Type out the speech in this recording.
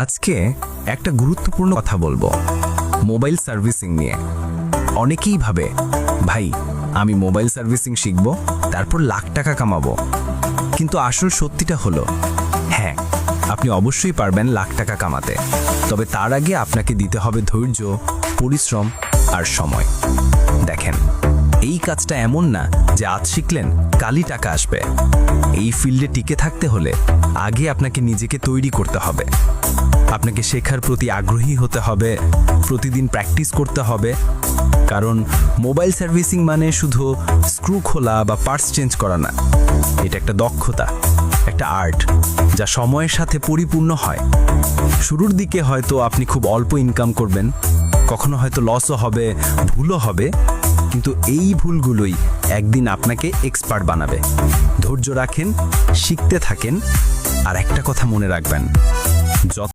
আজকে একটা গুরুত্বপূর্ণ কথা বলবো মোবাইল সার্ভিসিং নিয়ে। অনেকেই ভাবে ভাই আমি মোবাইল সার্ভিসিং শিখব তারপর লাখ টাকা কামাবো, কিন্তু আসল সত্যিটা হলো হ্যাঁ, আপনি অবশ্যই পারবেন লাখ টাকা কামাতে, তবে তার আগে আপনাকে দিতে হবে ধৈর্য, পরিশ্রম আর সময়। দেখেন, এই কাজটা এমন না যে আজ শিখলেন কালই টাকা আসবে। এই ফিল্ডে টিকে থাকতে হলে আগে আপনাকে নিজেকে তৈরি করতে হবে। আপনাকে শেখার প্রতি আগ্রহী হতে হবে, প্রতিদিন প্র্যাকটিস করতে হবে। কারণ মোবাইল সার্ভিসিং মানে শুধু স্ক্রু খোলা বা পার্টস চেঞ্জ করা না, এটা একটা দক্ষতা, একটা আর্ট যা সময়ের সাথে পরিপূর্ণ হয়। শুরুর দিকে হয়তো আপনি খুব অল্প ইনকাম করবেন, কখনো হয়তো লসও হবে, ভুলও হবে, কিন্তু এই ভুলগুলোই একদিন আপনাকে এক্সপার্ট বানাবে। ধৈর্য রাখেন, শিখতে থাকেন, আর একটা কথা মনে রাখবেন, যত